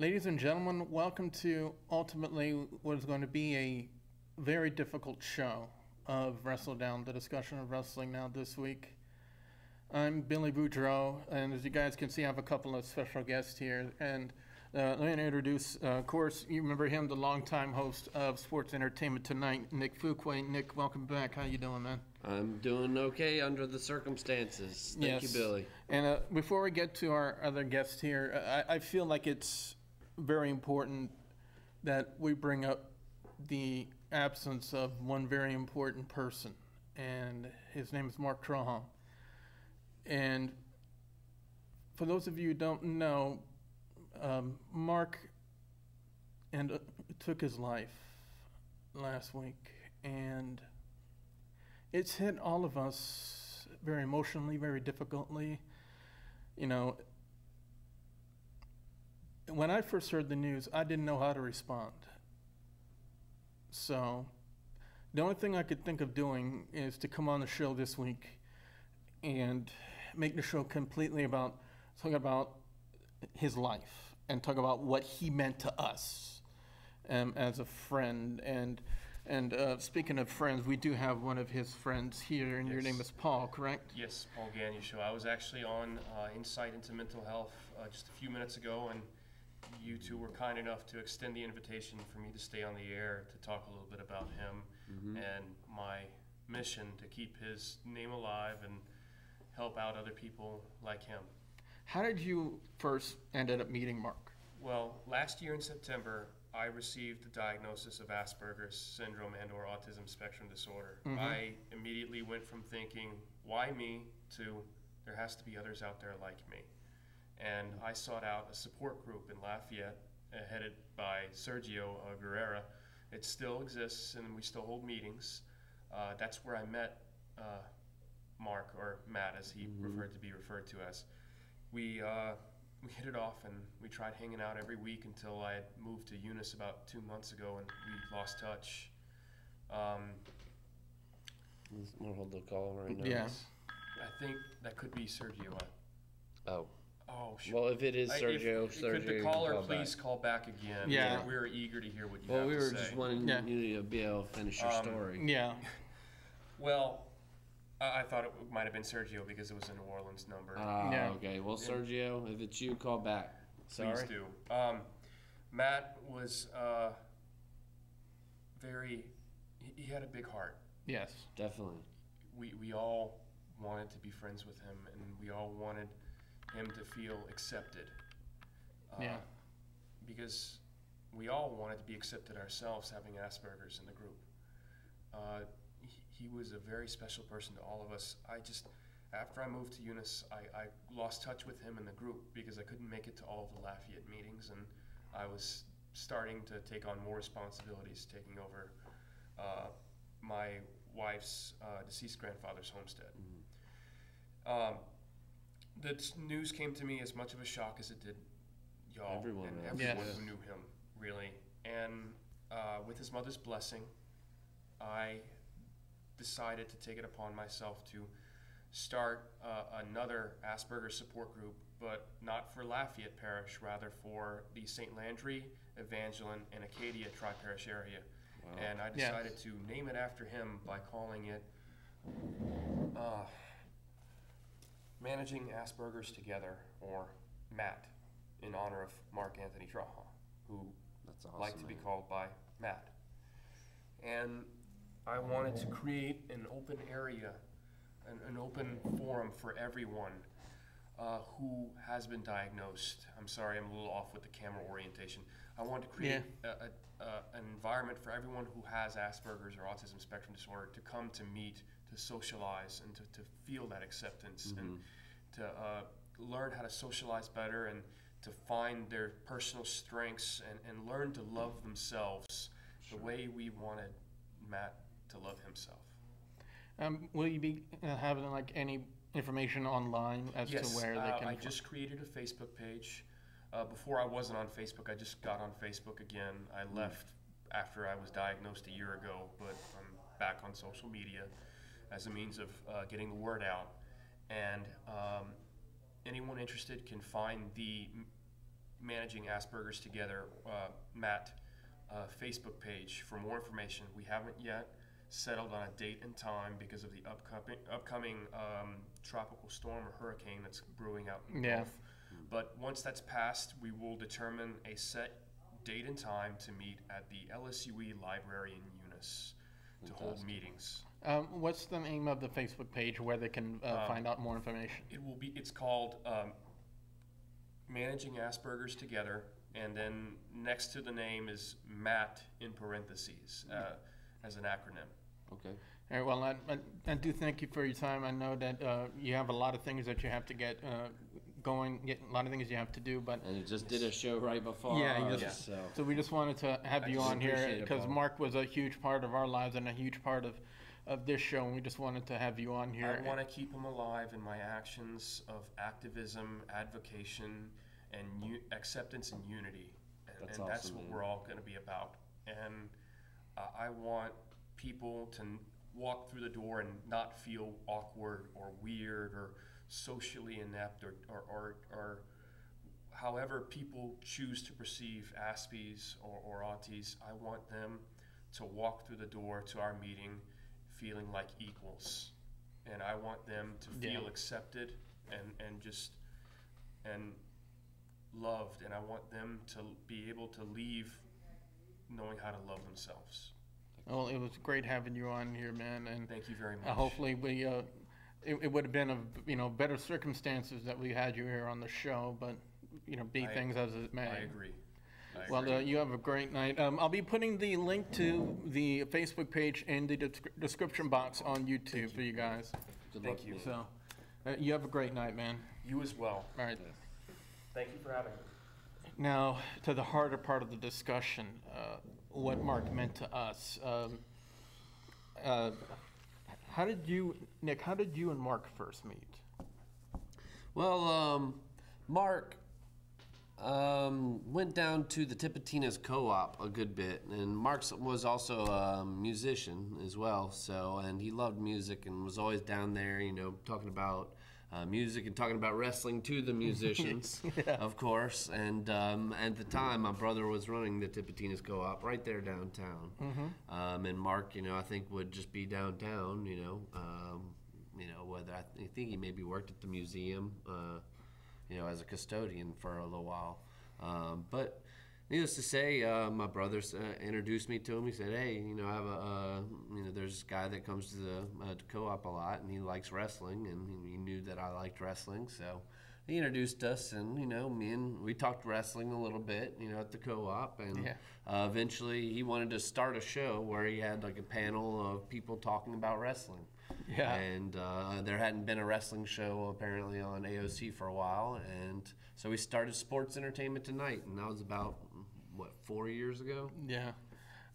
Ladies and gentlemen, welcome to ultimately what is going to be a very difficult show of WrestleDOWN, the discussion of wrestling now this week. I'm Billy Boudreau, and as you guys can see, I have a couple of special guests here. And let me introduce, of course, you remember him, the longtime host of Sports Entertainment Tonight, Nick Fuquay. Nick, welcome back. How you doing, man? I'm doing okay under the circumstances. Thank you, Billy. And before we get to our other guest here, I feel like it's very important that we bring up the absence of one very important person, and his name is Mark Trahan. And for those of you who don't know, Mark took his life last week, and it's hit all of us very emotionally, very difficultly. You know, when I first heard the news, I didn't know how to respond. So the only thing I could think of doing is to come on the show this week and make the show completely about talking about his life and talk about what he meant to us as a friend. And speaking of friends, we do have one of his friends here, and yes. Your name is Paul, correct? Yes, Paul Gagnon. I was actually on Insight into Mental Health just a few minutes ago, and you two were kind enough to extend the invitation for me to stay on the air to talk a little bit about him and my mission to keep his name alive and help out other people like him. How did you first ended up meeting Mark? Well, last year in September, I received the diagnosis of Asperger's syndrome and/or autism spectrum disorder. I immediately went from thinking, why me, to there has to be others out there like me. And I sought out a support group in Lafayette, headed by Sergio Guerrera. It still exists, and we still hold meetings. That's where I met Mark, or Matt, as he preferred to be referred to as. We hit it off, and we tried hanging out every week until I had moved to Eunice about 2 months ago, and we lost touch. We'll hold the call right now. Yes. I think that could be Sergio. Oh, sure. Well, if it is Sergio, could the caller please call back again? Yeah. We're eager to hear what you have to say. Well, we were just wanting you to be able to finish your story. Yeah. Well, I thought it might have been Sergio because it was a New Orleans number. Okay. Well, Sergio, if it's you, call back. Sorry. Please do. Matt was he had a big heart. Yes. Definitely. We all wanted to be friends with him, and we all wanted him to feel accepted. Because we all wanted to be accepted ourselves, having Asperger's in the group. He was a very special person to all of us. After I moved to Eunice, I lost touch with him in the group because I couldn't make it to all of the Lafayette meetings, and I was starting to take on more responsibilities, taking over my wife's deceased grandfather's homestead. The news came to me as much of a shock as it did y'all and everyone who knew him, really. And with his mother's blessing, I decided to take it upon myself to start another Asperger's support group, but not for Lafayette Parish, rather for the St. Landry, Evangeline, and Acadia tri-parish area. Wow. And I decided to name it after him by calling it Managing Asperger's Together, or MAT, in honor of Mark Anthony Trahan, who liked to be called by Matt. And I wanted to create an open area, an open forum for everyone who has been diagnosed. I'm sorry, I'm a little off with the camera orientation. I wanted to create an environment for everyone who has Asperger's or autism spectrum disorder to come to meet, to socialize, and to feel that acceptance, and to learn how to socialize better, and to find their personal strengths, and learn to love themselves the way we wanted Matt to love himself. Will you be having any information online as to where they can? I just created a Facebook page. Before I wasn't on Facebook. I just got on Facebook again. I left after I was diagnosed a year ago, but I'm back on social media as a means of getting the word out. And anyone interested can find the Managing Asperger's Together, Matt, Facebook page for more information. We haven't yet settled on a date and time because of the upcoming tropical storm or hurricane that's brewing out in the Gulf. But once that's passed, we will determine a set date and time to meet at the LSUE Library in Eunice to hold meetings. What's the name of the Facebook page where they can find out more information? It's called Managing Asperger's Together, and then next to the name is Matt in parentheses as an acronym. Okay. All right, well, I do thank you for your time. I know that you have a lot of things that you have to get going, a lot of things you have to do, but... And you just did a show right before ours, so we just wanted to have you on here because Mark was a huge part of our lives and a huge part of this show, and we just wanted to have you on here. I want to keep him alive in my actions of activism, advocation, and acceptance and unity. And That's awesome, that's what man. we're all going to be about. And I want people to walk through the door and not feel awkward or weird or socially inept or however people choose to perceive Aspies or Auties. I want them to walk through the door to our meeting feeling like equals, and I want them to feel accepted and loved, and I want them to be able to leave knowing how to love themselves. Well, it was great having you on here, man, and thank you very much. Hopefully we it would have been better circumstances that we had you here on the show, but be things as it may. I agree. Well, you have a great night. I'll be putting the link to the Facebook page in the description box on YouTube for you guys. Thank you. So, you have a great night, man. You as well. All right. Thank you for having me. Now, to the harder part of the discussion, what Mark meant to us. How did you and Mark first meet? Well, Mark went down to the Tipitina's co-op a good bit, and Mark was also a musician as well, and he loved music and was always down there, talking about music and talking about wrestling to the musicians, of course. And at the time, my brother was running the Tipitina's co-op right there downtown. And Mark, I think would just be downtown, whether I think he maybe worked at the museum, as a custodian for a little while. But needless to say, my brother introduced me to him. He said, "Hey, I have there's this guy that comes to the co-op a lot, and he likes wrestling, and he knew that I liked wrestling, so he introduced us, and we talked wrestling a little bit, at the co-op, and eventually he wanted to start a show where he had like a panel of people talking about wrestling." Yeah. And there hadn't been a wrestling show apparently on AOC for a while, and so we started Sports Entertainment Tonight, and that was about 4 years ago? Yeah,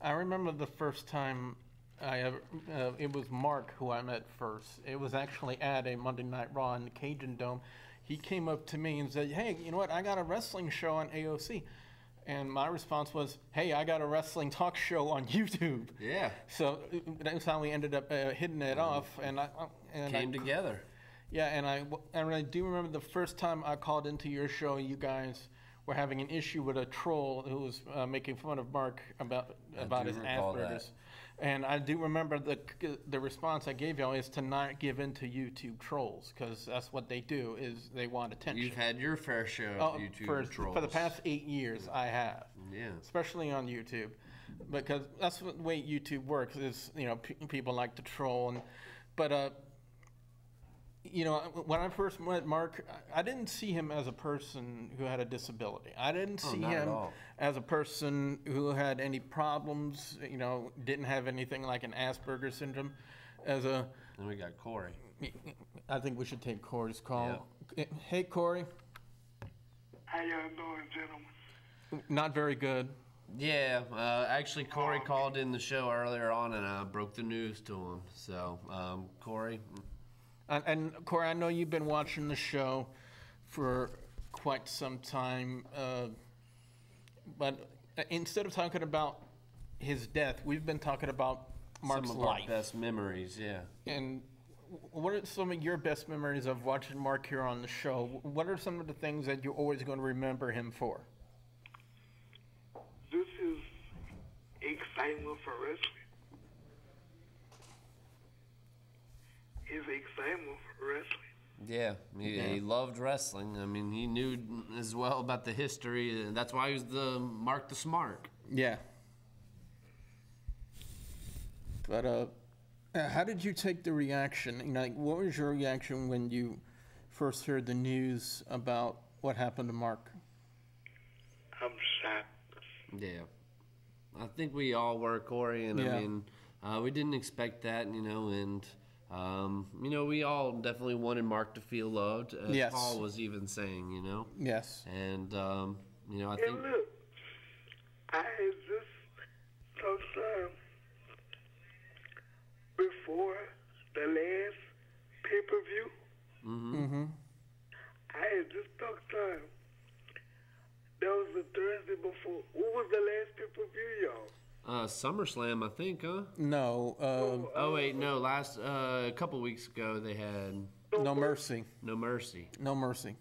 I remember the first time it was Mark who I met first. It was actually at a Monday Night Raw in the Cajun Dome. He came up to me and said, "Hey, you know what? I got a wrestling show on AOC." And my response was, "Hey, I got a wrestling talk show on YouTube." Yeah. So that's how we ended up hitting it off, and came together. Yeah, and I do remember the first time I called into your show. You guys were having an issue with a troll who was making fun of Mark about his Asperger's. And I do remember the response I gave y'all is to not give in to YouTube trolls, because that's what they do, is they want attention. You've had your fair share of YouTube trolls. For the past 8 years, I have. Yeah. Especially on YouTube. Because that's the way YouTube works, is, people like to troll. But when I first met Mark, I didn't see him as a person who had a disability. I didn't see him as a person who had any problems, didn't have anything like an Asperger's syndrome. And we got Corey. I think we should take Corey's call. Yeah. Hey, Corey. How y'all doing, gentlemen? Not very good. Yeah, actually, Corey called in the show earlier on, and I broke the news to him. So, Corey. And Corey, I know you've been watching the show for quite some time, but instead of talking about his death, we've been talking about Mark's some of life. Our best memories, yeah. And what are some of your best memories of watching Mark here on the show? What are some of the things that you're always going to remember him for? excitement for wrestling. His excitement for wrestling. Yeah, he loved wrestling. I mean, he knew as well about the history, and that's why he was the Mark the Smark. Yeah. But how did you take the reaction? You know, like, what was your reaction when you first heard the news about what happened to Mark? I'm shocked. Yeah, I think we all were, Corey, and Yeah. I mean, we didn't expect that, you know, and you know, we all definitely wanted Mark to feel loved, as Yes. Paul was even saying, you know. Yes. And you know, I And think look, I had just sometime before the last pay-per-view, Mm-hmm. I had just talked time. That was the Thursday before. What was the last pay-per-view, y'all? SummerSlam, I think, huh? No. Oh wait, no. Last a couple weeks ago they had No Mercy. No Mercy. No Mercy.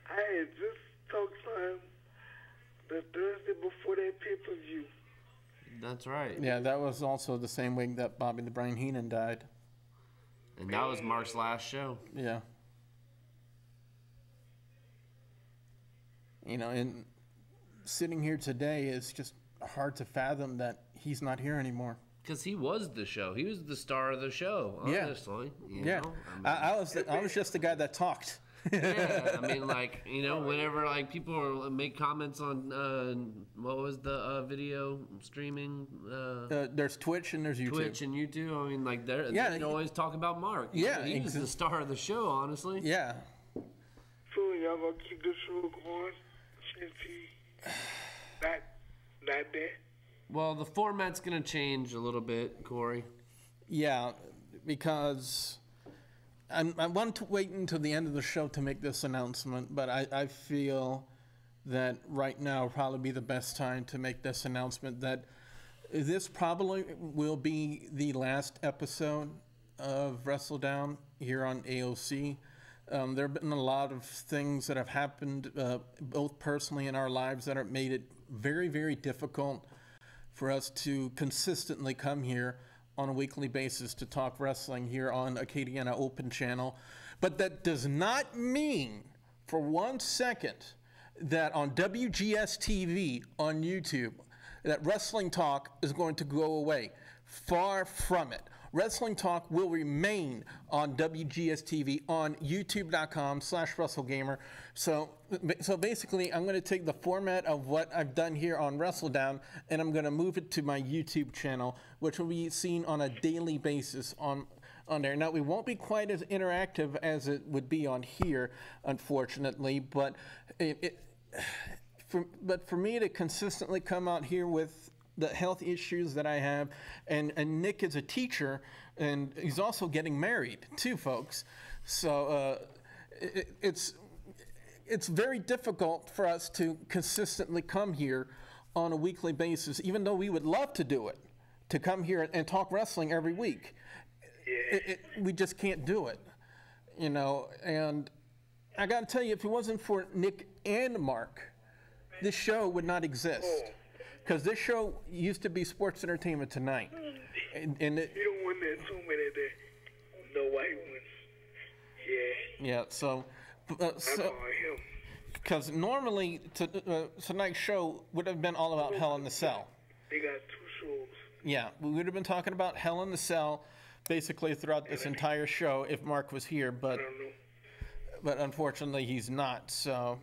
I had just talked time the Thursday before that pay-per-view. That's right. Yeah, that was also the same week that Bobby the Brain Heenan died. And that was Mark's last show. Yeah. You know, and sitting here today is just hard to fathom that he's not here anymore. Because he was the show. He was the star of the show, Yeah. honestly. You Yeah. know? I was just the guy that talked. Yeah, I mean, like, you know, whenever, like, people make comments on, what was the video streaming? There's Twitch and there's YouTube. Twitch and YouTube. I mean, like, they Yeah, always talk about Mark. Yeah, He was the star of the show, honestly. Yeah. So y'all gonna keep this show going since he not there? Well, the format's going to change a little bit, Corey. Yeah, because I want to wait until the end of the show to make this announcement, but I feel that right now will probably be the best time to make this announcement that this probably will be the last episode of WrestleDOWN here on AOC. There have been a lot of things that have happened, both personally in our lives, that have made it very, very difficult for us to consistently come here on a weekly basis to talk wrestling here on Acadiana Open Channel. But that does not mean for 1 second that on WGS-TV on YouTube that Wrestling Talk is going to go away. Far from it. Wrestling Talk will remain on WGS-TV on youtube.com/WrestleGamer. So basically, I'm going to take the format of what I've done here on WrestleDOWN, and I'm going to move it to my YouTube channel, which will be seen on a daily basis on there. Now, we won't be quite as interactive as it would be on here, unfortunately, but for me to consistently come out here with the health issues that I have, and Nick is a teacher, and he's also getting married too, folks. So it's very difficult for us to consistently come here on a weekly basis, even though we would love to do it, to come here and talk wrestling every week. We just can't do it, you know. And I got to tell you, if it wasn't for Nick and Mark, this show would not exist. Because this show used to be Sports Entertainment Tonight. And You don't want that too many there. No white ones. Yeah. Yeah, so I call him. because normally tonight's show would have been all about Hell in the Cell. They got 2 shows. Yeah, we would have been talking about Hell in the Cell basically throughout this entire show if Mark was here, but unfortunately he's not. So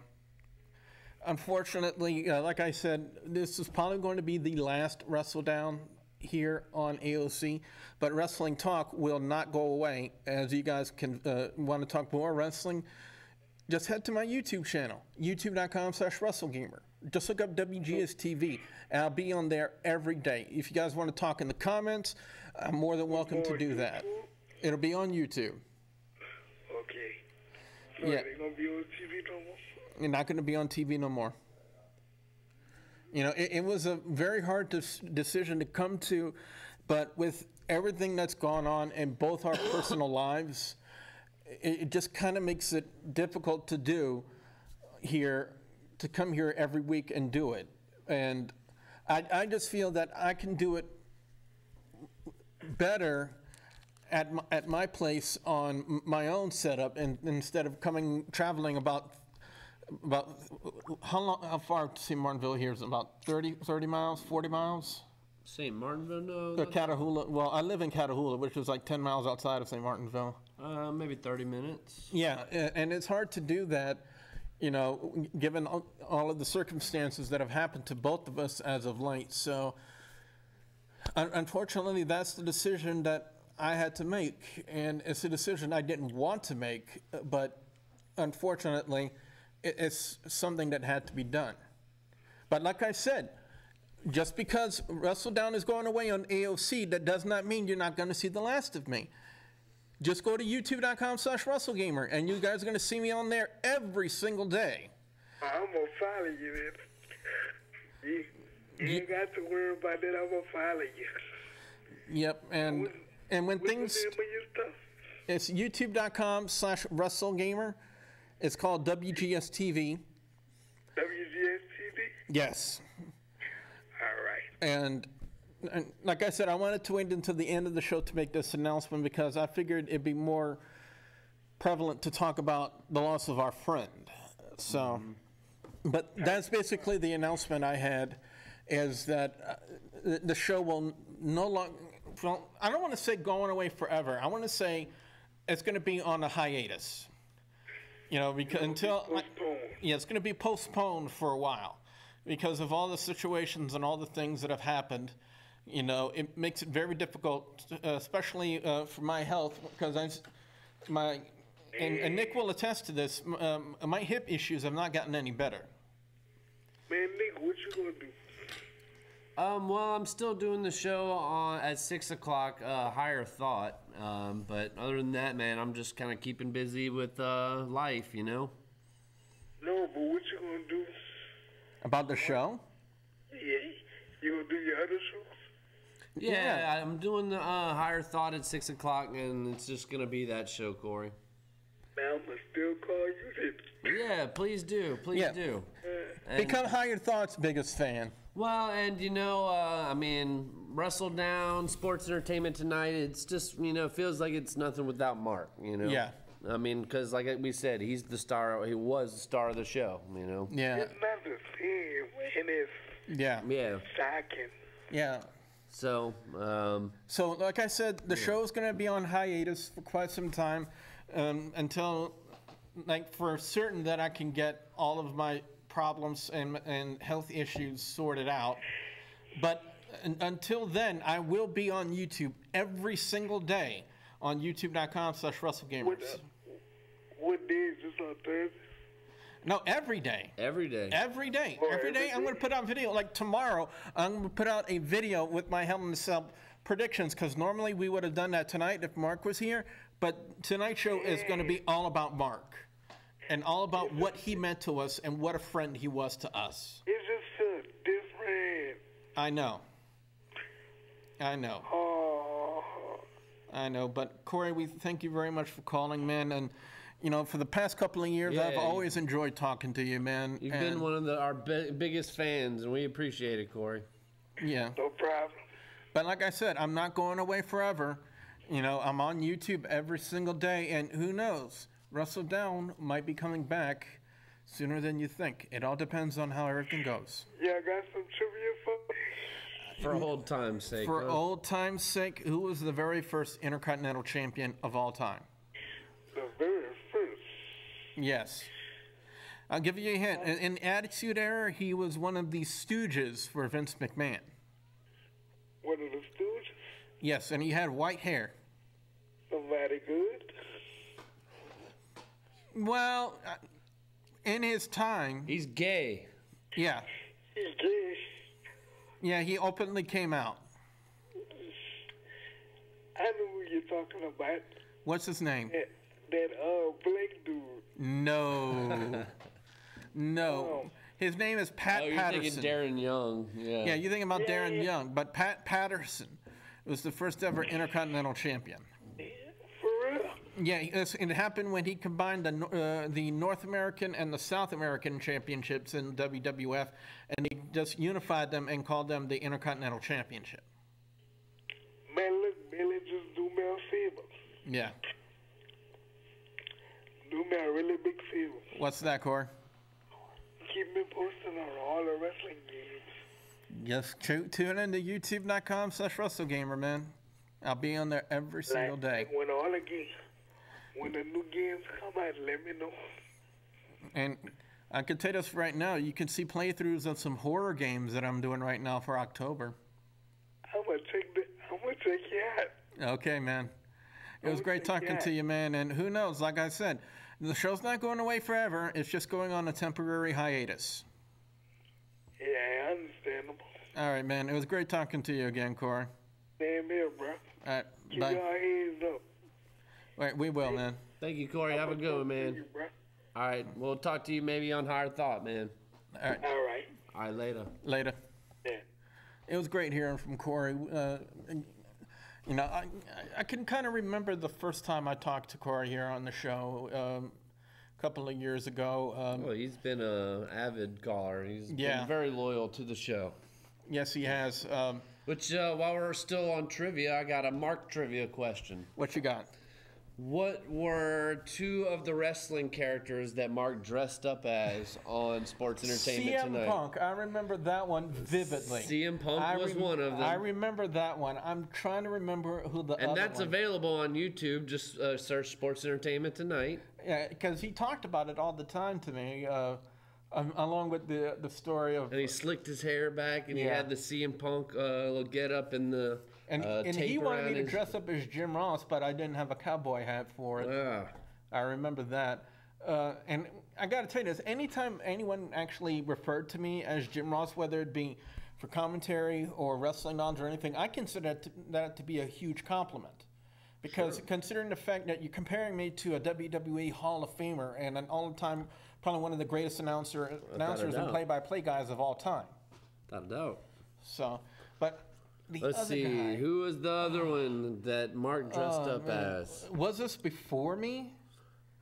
unfortunately, like I said, this is probably going to be the last WrestleDOWN here on AOC, but Wrestling Talk will not go away. As you guys can want to talk more wrestling, just head to my YouTube channel, youtube.com/WrestleGamer. Just look up WGS-TV, and I'll be on there every day. If you guys want to talk in the comments, I'm more than welcome to do that. It'll be on YouTube. Okay. So Yeah. they gonna be on TV no more? You're not going to be on TV no more. You know, it was a very hard decision to come to, but with everything that's gone on in both our personal lives, it just kind of makes it difficult to do here, to come here every week and do it. And I just feel that I can do it better at my place on my own setup, and instead of traveling about how far to St. Martinville here is about 30 miles, 40 miles? St. Martinville, no. Catahoula. Well, I live in Catahoula, which is like 10 miles outside of St. Martinville. Maybe 30 minutes. Yeah, and it's hard to do that, you know, given all of the circumstances that have happened to both of us as of late. So, unfortunately, that's the decision that I had to make, and it's a decision I didn't want to make, but unfortunately, it's something that had to be done. But like I said, just because WrestleDOWN is going away on AOC, that does not mean you're not going to see the last of me. Just go to youtube.com/WrestleGamer, and you guys are going to see me on there every single day. I'm going to follow you, man. You ain't got to worry about that. I'm going to follow you. Yep, and when things... What's the name of your stuff? It's youtube.com/WrestleGamer. It's called WGS-TV. WGS-TV? Yes. All right. And like I said, I wanted to wait until the end of the show to make this announcement because I figured it'd be more prevalent to talk about the loss of our friend. So, but that's basically the announcement I had, is that the show will no longer, well, I don't want to say going away forever. I want to say it's going to be on a hiatus. You know, because it's going to be postponed for a while because of all the situations and all the things that have happened. You know, it makes it very difficult, especially for my health, because and Nick will attest to this. My hip issues have not gotten any better. Man, Nick, what you gonna do? Well, I'm still doing the show at 6 o'clock, Higher Thought. But other than that, man, I'm just kind of keeping busy with life, you know? No, but what you gonna do? About the show? Yeah, you gonna do your other shows? Yeah, I'm doing the Higher Thought at 6 o'clock, and it's just going to be that show, Corey. Now I'm going to still call you then. Yeah, please do. Please do. Become Higher Thought's biggest fan. Well, and you know, I mean, WrestleDOWN, Sports Entertainment Tonight, it's just, you know, feels like it's nothing without Mark, you know? Yeah. I mean, because like we said, he's the star, he was the star of the show, you know? Yeah. It's not the same, and it's shocking. Yeah. So, so like I said, the show's going to be on hiatus for quite some time until, like, for certain that I can get all of my problems and health issues sorted out. But until then, I will be on YouTube every single day on youtube.com/WrestleGamers. What day is this on Thursday? No, every day. Every day. Every day. Every day I'm going to put out video. Like tomorrow, I'm going to put out a video with my Hell in a Cell predictions, because normally we would have done that tonight if Mark was here. But tonight's show is going to be all about Mark and all about what he meant to us and what a friend he was to us. It's just so different. I know. I know. Oh. I know. But, Corey, we thank you very much for calling, man. And you know, for the past couple of years, I've always enjoyed talking to you, man. You've been one of our biggest fans, and we appreciate it, Corey. Yeah. No problem. But like I said, I'm not going away forever. You know, I'm on YouTube every single day, and who knows, WrestleDOWN might be coming back sooner than you think. It all depends on how everything goes. Yeah, I got some trivia for me. For old time's sake. For old time's sake, who was the very first Intercontinental Champion of all time? The very first. Yes. I'll give you a hint. In Attitude Era, he was one of the stooges for Vince McMahon. One of the stooges? Yes, and he had white hair. Somebody good? Well, in his time... He's gay. Yeah. He's gay. Yeah, he openly came out. I know who you're talking about. What's his name? That black dude. No. No. His name is Pat Patterson. You're thinking Darren Young. Yeah. Yeah, you're thinking about Darren Young. But Pat Patterson was the first ever Intercontinental Champion. For real? Yeah, it happened when he combined the North American and the South American championships in WWF, and he just unified them and called them the Intercontinental Championship. Man, look, Billy, just do me a favor. Yeah. Do me a really big favor. What's that, Corey? Keep me posted on all the wrestling games. Just tune in to youtube.com/WrestleGamer, man. I'll be on there every single day. Like when the new games come out, let me know. And I can tell you this right now, you can see playthroughs of some horror games that I'm doing right now for October. I'm gonna check you out. Okay, man. It was great talking to you, man. And who knows, like I said, the show's not going away forever. It's just going on a temporary hiatus. Yeah, understandable. All right, man. It was great talking to you again, Corey. Same here, bro. All right, Keep bye. your hands up. Right, we will, man. Thank you, Corey. Have a good one, man. You, bro. All right, we'll talk to you maybe on Higher Thought, man. All right, All right. All right, later. later. Yeah. It was great hearing from Corey. You know, I can kind of remember the first time I talked to Corey here on the show a couple of years ago. Well, he's been an avid caller. He's Yeah. been very loyal to the show. Yes, he has. Which, while we're still on trivia, I got a Mark trivia question. What you got? What were two of the wrestling characters that Mark dressed up as on Sports Entertainment CM Tonight? Punk. I remember that one vividly. CM Punk was one of them. I remember that one. I'm trying to remember who the And other that's one. available on YouTube. Just search Sports Entertainment Tonight. Yeah, because he talked about it all the time to me, along with the story of. And he slicked his hair back, and he Yeah. had the CM Punk little get up and the And tape he wanted around me to his- dress up as Jim Ross, but I didn't have a cowboy hat for it. Ah. I remember that. And I got to tell you this, anytime anyone actually referred to me as Jim Ross, whether it be for commentary or wrestling knowledge or anything, I consider that to be a huge compliment. Because considering the fact that you're comparing me to a WWE Hall of Famer and an all-time, probably one of the greatest announcers and doubt. play-by-play guys of all time. Without a doubt. So, but the Let's other see. guy, Who was the other one that Mark dressed up as? was this before me?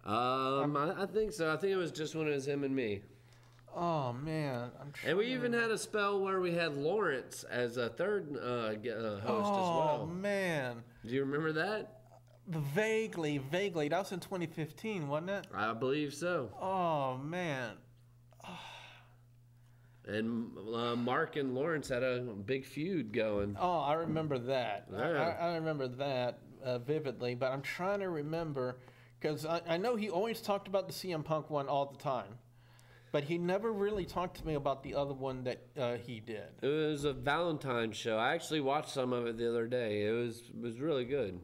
I think so. I think it was just when it was him and me. Oh man, And we even had a spell where we had Lawrence as a third host as well. Oh man, Do you remember that? vaguely. That was in 2015, wasn't it? I believe so. Oh man. And Mark and Lawrence had a big feud going. Oh, I remember that. Yeah. I remember that vividly, but I'm trying to remember because I know he always talked about the CM Punk one all the time, but he never really talked to me about the other one that he did. It was a Valentine's show. I actually watched some of it the other day. It was really good.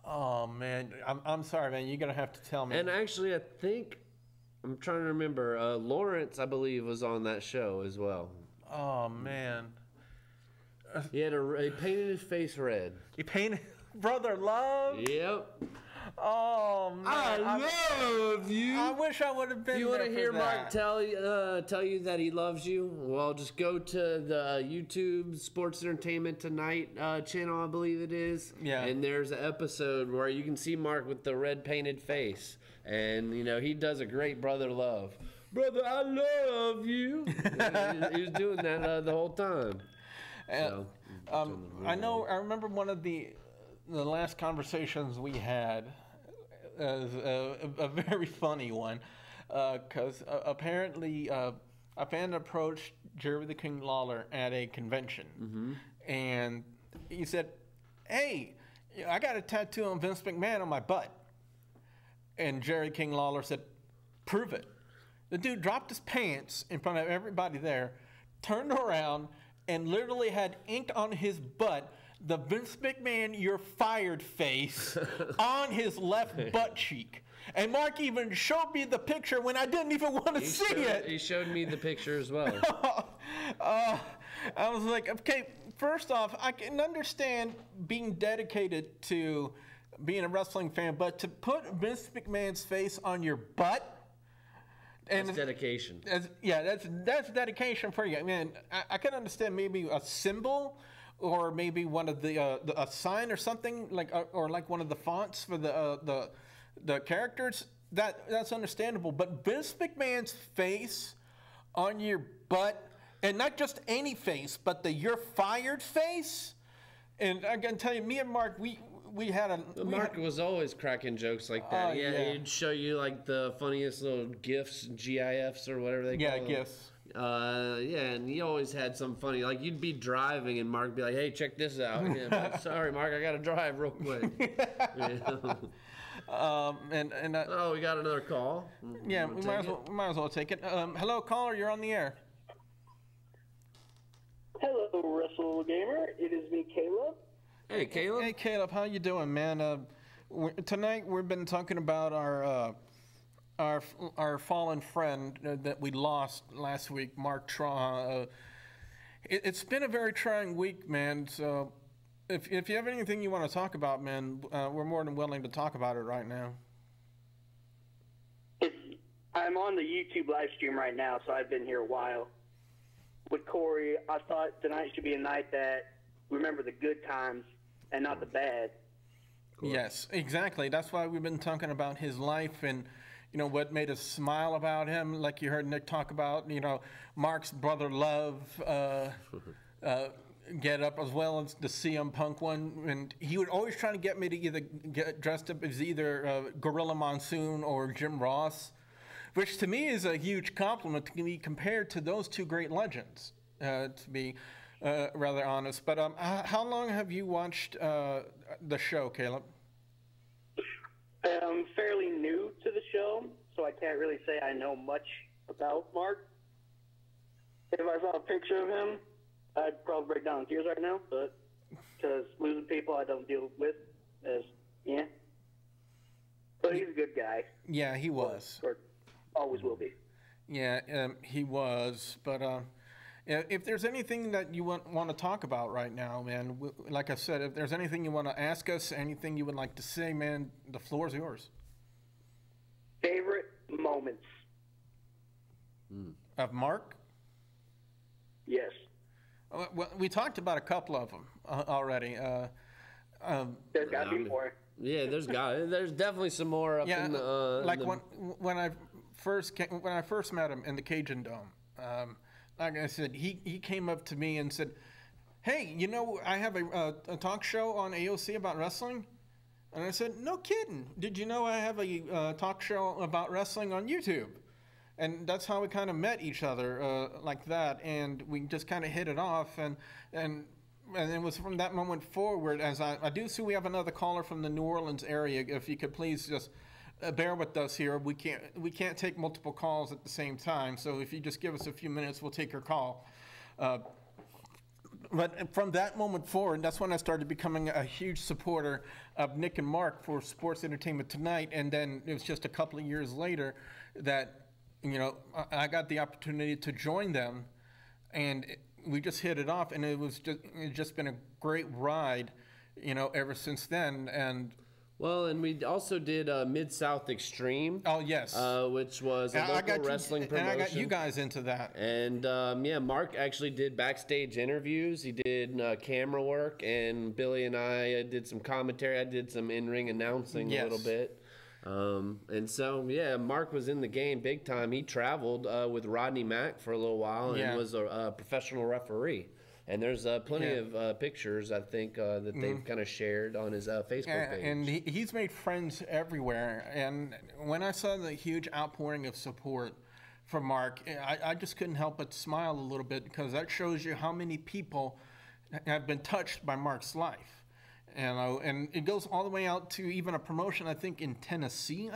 Oh man, I'm sorry, man. You're gonna have to tell me. And actually, I think I'm trying to remember. Lawrence, I believe, was on that show as well. Oh man, He painted his face red. he painted Brother Love. Yep. Oh man, I love you. I wish I would have been. You want want to hear Mark tell you that he loves you? Well, just go to the YouTube Sports Entertainment Tonight channel, I believe it is. Yeah. And there's an episode where you can see Mark with the red painted face, and he does a great brother love. Brother, I love you. he was doing that the whole time. So, I remember one of the last conversations we had is a very funny one because apparently a fan approached Jerry the King Lawler at a convention and he said, "Hey, I got a tattoo of Vince McMahon on my butt." And Jerry King Lawler said, "Prove it." The dude dropped his pants in front of everybody there, turned around, and literally had ink on his butt, the Vince McMahon "you're fired" face on his left butt cheek. And Mark even showed me the picture when I didn't even want to see it. He showed me the picture as well. I was like, okay, first off, I can understand being dedicated to being a wrestling fan, but to put Vince McMahon's face on your butt, That's dedication. that's dedication for you. I mean, I can understand maybe a symbol or maybe one of a sign or something like, or like one of the fonts for the characters, that's understandable. But Vince McMahon's face on your butt, and not just any face, but the "you're fired" face. And I can tell you, me and Mark, we had a... Mark was always cracking jokes like that. He'd show you like the funniest little GIFs, GIFs or whatever they call them. Yeah, GIFs. And he always had some funny, like you'd be driving and Mark would be like, hey, check this out. Yeah, like, sorry, Mark, I got to drive real quick. Oh, we got another call. Yeah, we might as well take it. Hello, caller, you're on the air. Hello, Wrestle Gamer. It is me, Caleb. Hey, Caleb. Hey, Caleb, how you doing, man? Tonight we've been talking about our fallen friend that we lost last week, Mark Trahan. It's been a very trying week, man. So if you have anything you want to talk about, man, we're more than willing to talk about it right now. I'm on the YouTube live stream right now, so I've been here a while. With Corey, I thought tonight should be a night that we remember the good times and not the bad. Yes, exactly. That's why we've been talking about his life and, you know, what made us smile about him. Like you heard Nick talk about, you know, Mark's brother Love get up, as well as the CM Punk one. And he would always try to get me to either get dressed up as either Gorilla Monsoon or Jim Ross, which to me is a huge compliment to be compared to those two great legends, to be rather honest. But how long have you watched the show, Caleb? I'm fairly new to the show, so I can't really say I know much about Mark. If I saw a picture of him, I'd probably break down in tears right now, but because losing people I don't deal with, but he's a good guy. Yeah, he was. Or always will be. Yeah, he was. But if there's anything that you want to talk about right now, man, like I said, if there's anything you want to ask us, anything you would like to say, man, the floor is yours. Favorite moments. Of Mark? Yes. Well, we talked about a couple of them already. There's got to be more. Yeah, there's definitely some more up in the... like when I first met him in the Cajun Dome, like I said, he came up to me and said, hey, you know, I have a talk show on AOC about wrestling. And I said, no kidding. Did you know I have a talk show about wrestling on YouTube? And that's how we kind of met each other like that. And we just kind of hit it off. And it was from that moment forward, as I do see we have another caller from the New Orleans area. If you could please just bear with us here. We can't take multiple calls at the same time. So if you just give us a few minutes, we'll take your call. But from that moment forward, that's when I started becoming a huge supporter of Nick and Mark for Sports Entertainment Tonight. And then it was just a couple of years later that, you know, I got the opportunity to join them, and we just hit it off. And it's just been a great ride, you know, ever since then. And well, and we also did Mid-South Extreme. Oh, yes. Which was a local wrestling promotion. And I got you guys into that. And, yeah, Mark actually did backstage interviews. He did camera work, and Billy and I did some commentary. I did some in-ring announcing a little bit. And so, yeah, Mark was in the game big time. He traveled with Rodney Mack for a little while and was a professional referee. And there's plenty of pictures, I think, that they've kind of shared on his Facebook page. And he's made friends everywhere. And when I saw the huge outpouring of support for Mark, I just couldn't help but smile a little bit, because that shows you how many people have been touched by Mark's life. And it goes all the way out to even a promotion, I think, in Tennessee,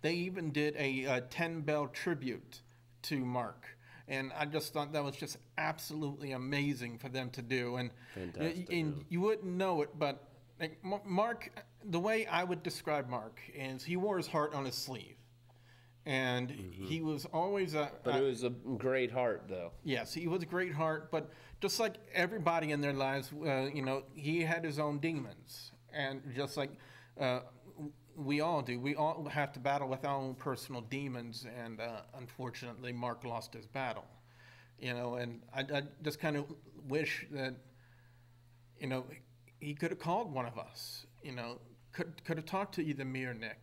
they even did a 10-bell tribute to Mark. And I just thought that was just absolutely amazing for them to do. And, fantastic, and you wouldn't know it, but like Mark, the way I would describe Mark is he wore his heart on his sleeve. And he was always But it was a great heart, though. Yes, he was a great heart. But just like everybody in their lives, you know, he had his own demons. And just like we all do. We all have to battle with our own personal demons, and unfortunately, Mark lost his battle. You know, and I just kind of wish that you know, he could have called one of us. You know, could have talked to either me or Nick,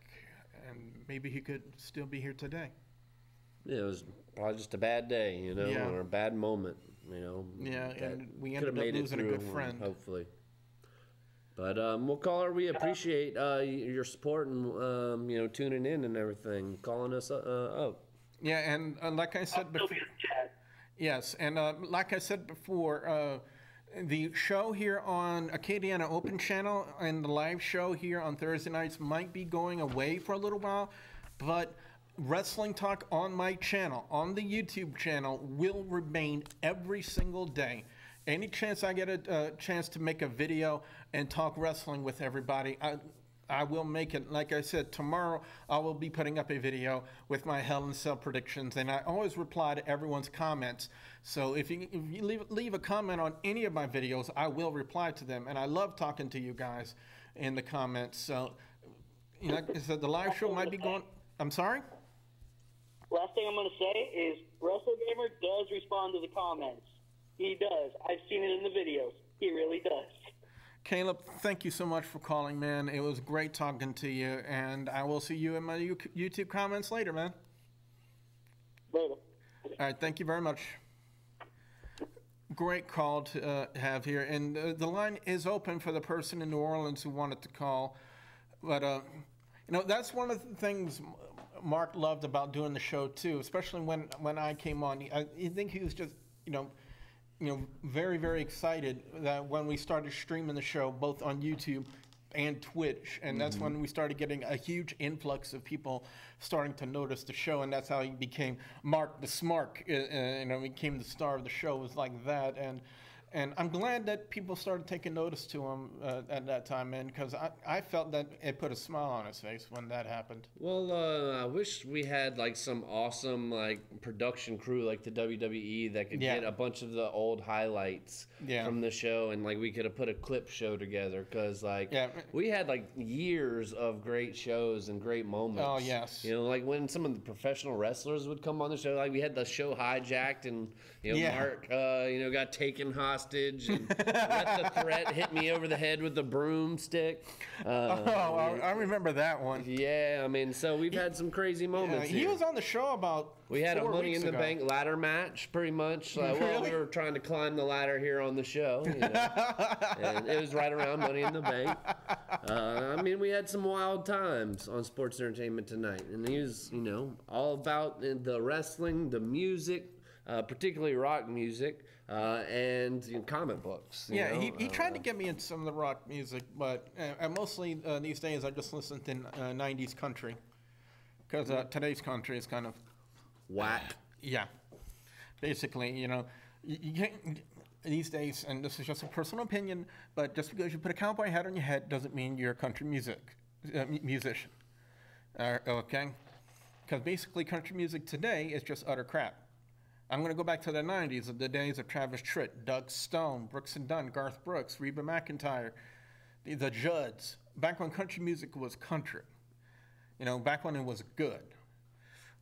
and maybe he could still be here today. Yeah, it was probably just a bad day, you know, or a bad moment, you know. Yeah, and we ended up losing a good friend. Hopefully. But well, caller, we appreciate your support and you know, tuning in and everything, calling us up. Yeah, and like I said before, yes, and like I said before, the show here on Acadiana Open Channel and the live show here on Thursday nights might be going away for a little while, but Wrestling Talk on my channel, on the YouTube channel, will remain every single day. Any chance I get a chance to make a video and talk wrestling with everybody, I will make it. Like I said, tomorrow I will be putting up a video with my Hell in a Cell predictions, and I always reply to everyone's comments. So if you leave a comment on any of my videos, I will reply to them, and I love talking to you guys in the comments. So, you know, like I said, the live show might be going. I'm sorry? Last thing I'm going to say is WrestleGamer does respond to the comments. He does. I've seen it in the videos. He really does. Caleb, thank you so much for calling, man. It was great talking to you, and I will see you in my YouTube comments later, man. Later. All right, thank you very much. Great call to have here, and the line is open for the person in New Orleans who wanted to call. But, you know, that's one of the things Mark loved about doing the show, too, especially when I came on. I think he was just, you know, very, very excited that when we started streaming the show, both on YouTube and Twitch, and that's when we started getting a huge influx of people starting to notice the show, and that's how he became Mark The Smark. You know, became the star of the show. It was like that, and I'm glad that people started taking notice to him at that time, man, because I felt that it put a smile on his face when that happened. Well, I wish we had like some awesome like production crew like the WWE that could get a bunch of the old highlights from the show, and like we could have put a clip show together, because like we had like years of great shows and great moments. Oh yes, you know, like when some of the professional wrestlers would come on the show, like we had the show hijacked, and you know Mark you know, got taken hostage, and Brett the Threat hit me over the head with the broomstick. I remember that one. Yeah, I mean, so we've had some crazy moments. He was on the show about. We had a Money in the Bank ladder match, pretty much. Well, we were trying to climb the ladder here on the show, you know, and it was right around Money in the Bank. I mean, we had some wild times on Sports Entertainment Tonight, and he was, you know, all about the wrestling, the music, particularly rock music. And you know, comic books. You know? He tried to get me into some of the rock music, but mostly these days I just listen to 90s country, because today's country is kind of whack. Yeah, basically, you know, you can't, these days, and this is just a personal opinion, but just because you put a cowboy hat on your head doesn't mean you're a country musician. Okay, because basically country music today is just utter crap. I'm going to go back to the 90s, the days of Travis Tritt, Doug Stone, Brooks and Dunn, Garth Brooks, Reba McEntire, the Judds. Back when country music was country. You know, back when it was good.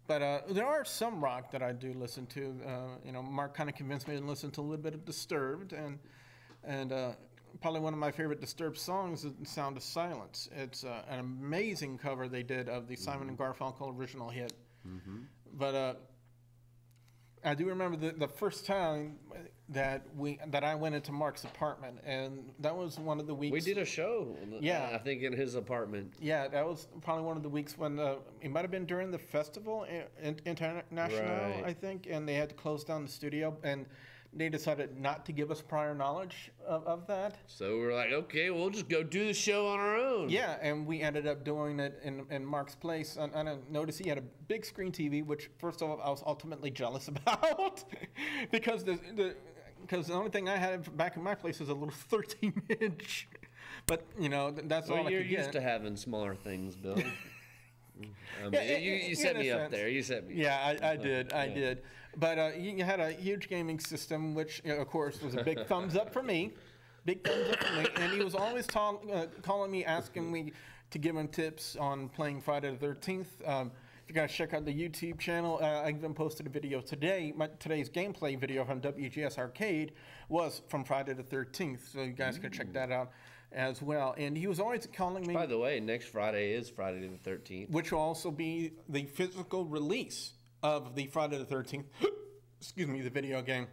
But there are some rock that I do listen to. You know, Mark kind of convinced me to listen to a little bit of Disturbed, and probably one of my favorite Disturbed songs is Sound of Silence. It's an amazing cover they did of the Simon and Garfunkel original hit. But I do remember the first time that I went into Mark's apartment, and that was one of the weeks. We did a show, I think, in his apartment. Yeah, that was probably one of the weeks when it might have been during the festival, International, I think, and they had to close down the studio, and they decided not to give us prior knowledge of that. So we were like, okay, we'll just go do the show on our own. Yeah, and we ended up doing it in Mark's place. And I noticed he had a big screen TV, which, first of all, I was ultimately jealous about because the only thing I had back in my place was a little 13-inch. But, you know, that's all I could get. You're used to having smaller things, Bill. I mean, you set me up there. You set me. Yeah, I did. But you had a huge gaming system, which, you know, of course, was a big thumbs up for me. Big thumbs up for me. And he was always calling me, asking me to give him tips on playing Friday the 13th. If you guys check out the YouTube channel, I even posted a video today. Today's gameplay video from WGS Arcade was from Friday the 13th, so you guys can check that out as well. And he was always calling me. By the way, next Friday is Friday the 13th. Which will also be the physical release of the Friday the 13th, excuse me, the video game.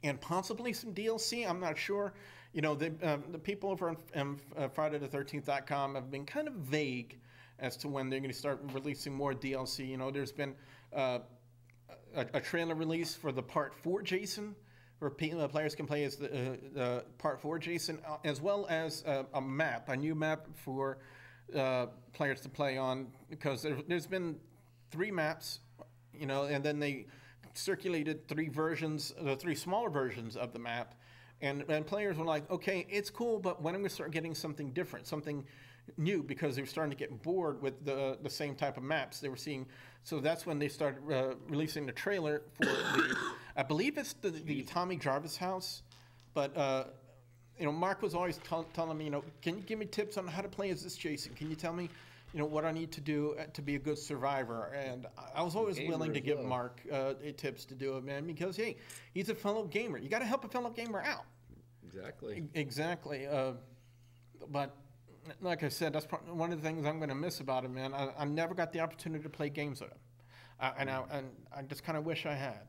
And possibly some DLC, I'm not sure. You know, the people over on FridayThe13th.com have been kind of vague as to when they're going to start releasing more DLC. You know, there's been a trailer release for the Part 4 Jason, where players can play as the Part 4 Jason, as well as a new map for players to play on, because there's been 3 maps, you know, and then they circulated 3 smaller versions of the map, and players were like, okay, it's cool, but when are we going to start getting something different, something new, because they were starting to get bored with the same type of maps they were seeing. So that's when they started releasing the trailer for the, I believe it's the Tommy Jarvis house, but you know, Mark was always telling me, you know, can you give me tips on how to play as this Jason? Can you tell me, you know, what I need to do to be a good survivor? And I was always willing to give Mark tips to do it, man, because, hey, he's a fellow gamer. You got to help a fellow gamer out. Exactly. Exactly. But like I said, that's probably one of the things I'm going to miss about him, man. I never got the opportunity to play games with him. And I just kind of wish I had.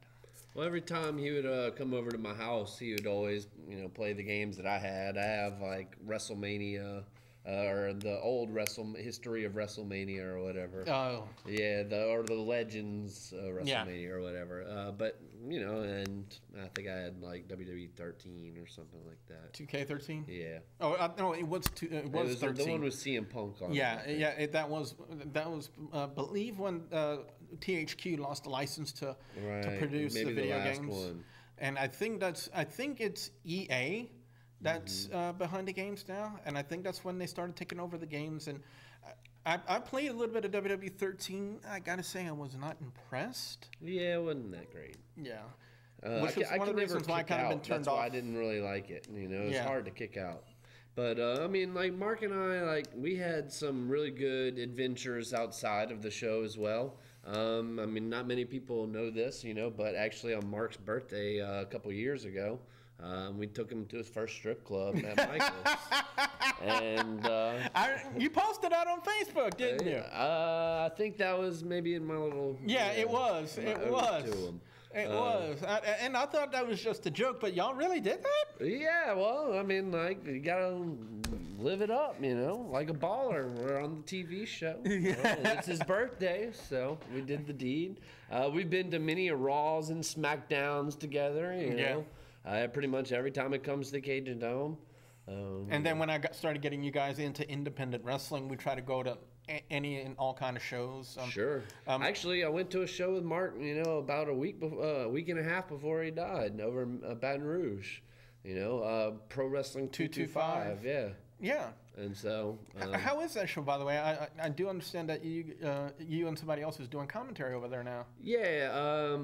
Well, every time he would come over to my house, he would always, you know, play the games that I had. I have, like, WrestleMania, or the old history of WrestleMania or whatever. Oh. Yeah, or the Legends WrestleMania or whatever. But, you know, and I think I had, like, WWE 13 or something like that. 2K13? Yeah. Oh, no, it was 13. The one with CM Punk on yeah, it. Yeah, that was I believe when THQ lost the license to produce the video games. One. And I think it's EA that's behind the games now, and I think that's when they started taking over the games. And I played a little bit of WWE 13. I gotta say, I was not impressed. Yeah, it wasn't that great. Yeah, which was one of the reasons why I kind of been turned off. That's why I didn't really like it. You know, it's hard to kick out. But I mean, like Mark and I, like we had some really good adventures outside of the show as well. I mean, not many people know this, you know, but actually on Mark's birthday a couple years ago, we took him to his first strip club at Michael's. And you posted that on Facebook, didn't you? I think that was maybe in my little... Yeah, it was. It was. It was. And I thought that was just a joke, but y'all really did that? Yeah, well, I mean, like, you gotta live it up, you know, like a baller. We're on the TV show. You know, it's his birthday, so we did the deed. We've been to many Raws and SmackDowns together, you know. Pretty much every time it comes to Cajun Dome. And then when I started getting you guys into independent wrestling, we try to go to any and all kind of shows. Sure. Actually, I went to a show with Mark, you know, about a week and a half before he died over in Baton Rouge. You know, Pro Wrestling 225. Yeah. Yeah. And so... how is that show, by the way? I do understand that you and somebody else is doing commentary over there now. Yeah,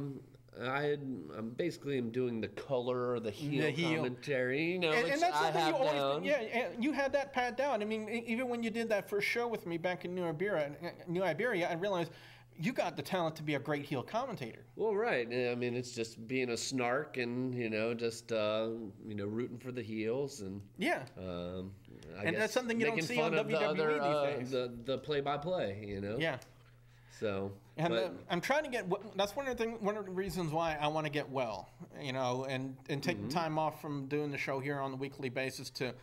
I'm basically doing the color, the heel commentary, you know, and that's something you always, you had that pat down. I mean, even when you did that first show with me back in New Iberia, I realized you got the talent to be a great heel commentator. Well, right. I mean, it's just being a snark and, you know, just, you know, rooting for the heels and... Yeah. I guess that's something you don't see on WWE these days. The play-by-play, you know? Yeah. So... And I'm trying to get. That's one of the reasons why I want to get well, you know, and take time off from doing the show here on a weekly basis to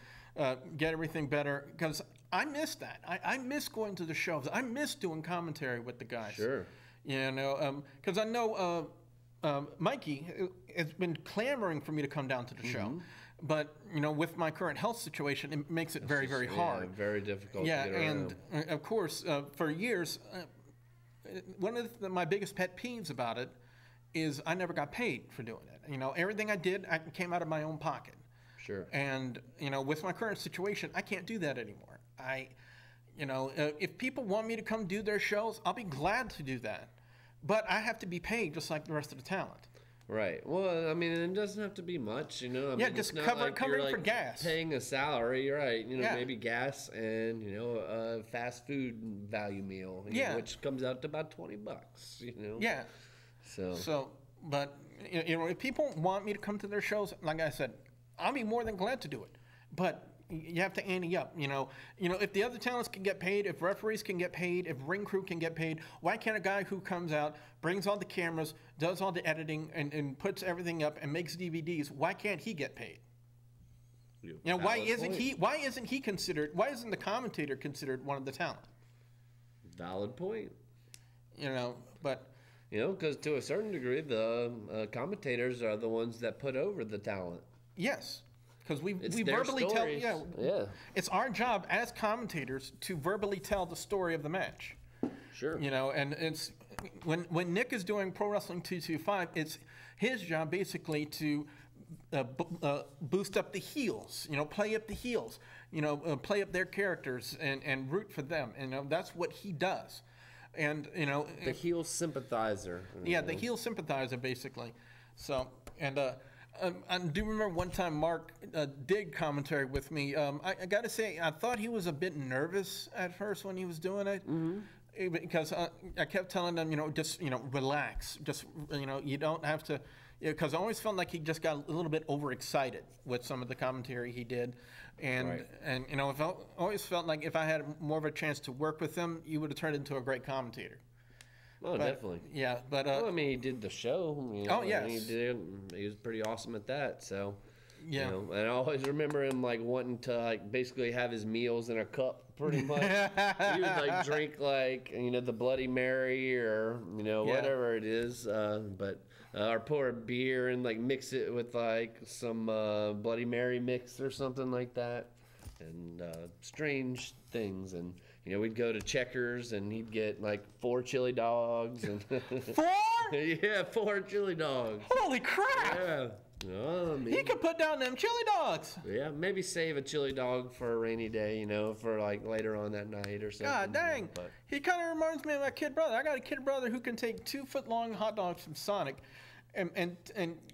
get everything better, because I miss that. I miss going to the shows. I miss doing commentary with the guys. Sure. You know, because I know Mikey has been clamoring for me to come down to the show. But, you know, with my current health situation, it makes it very, very hard. Very difficult to get around. And of course, for years... one of my biggest pet peeves about it is I never got paid for doing it. You know, everything I did, I came out of my own pocket. Sure. And, you know, with my current situation, I can't do that anymore. You know, if people want me to come do their shows, I'll be glad to do that. But I have to be paid just like the rest of the talent. Right. Well, I mean, it doesn't have to be much, you know. I Yeah, mean, just it's not covering like you're, for gas. Paying a salary, right? You know, Yeah. maybe gas and a fast food value meal, you know, which comes out to about $20. You know. Yeah. So. But if people want me to come to their shows, like I said, I'll be more than glad to do it. But you have to ante up, you know. If the other talents can get paid, if referees can get paid, if ring crew can get paid, why can't a guy who comes out, brings all the cameras, does all the editing, and puts everything up and makes DVDs? Why can't he get paid? Why isn't he considered? Why isn't the commentator considered one of the talent? Valid point. But. Because to a certain degree, the commentators are the ones that put over the talent. Yes. Because we verbally stories. tell, it's our job as commentators to verbally tell the story of the match. Sure. And it's when Nick is doing Pro Wrestling 225, it's his job basically to boost up the heels. Play up the heels. Play up their characters and root for them. And that's what he does. And the heel sympathizer. The heel sympathizer basically. So and. I do remember one time Mark did commentary with me. I got to say, I thought he was a bit nervous at first when he was doing it. Mm-hmm. Because I kept telling him, just, relax. Just, you don't have to, because I always felt like he just got a little bit overexcited with some of the commentary he did. And I always felt like if I had more of a chance to work with him, you would have turned into a great commentator. Oh, definitely. Yeah, but well, I mean, he did the show. Yes. He was pretty awesome at that. So, yeah. And I always remember him wanting to basically have his meals in a cup, pretty much. He would drink the Bloody Mary or whatever it is, or pour a beer and mix it with some Bloody Mary mix or something like that, and strange things. And we'd go to Checkers and he'd get 4 chili dogs and 4? Yeah, 4 chili dogs. Holy crap! Yeah. Oh, he could put down them chili dogs. Yeah, maybe save a chili dog for a rainy day, for later on that night or something. God dang! But he kind of reminds me of my kid brother. I got a kid brother who can take 2-foot-long hot dogs from Sonic and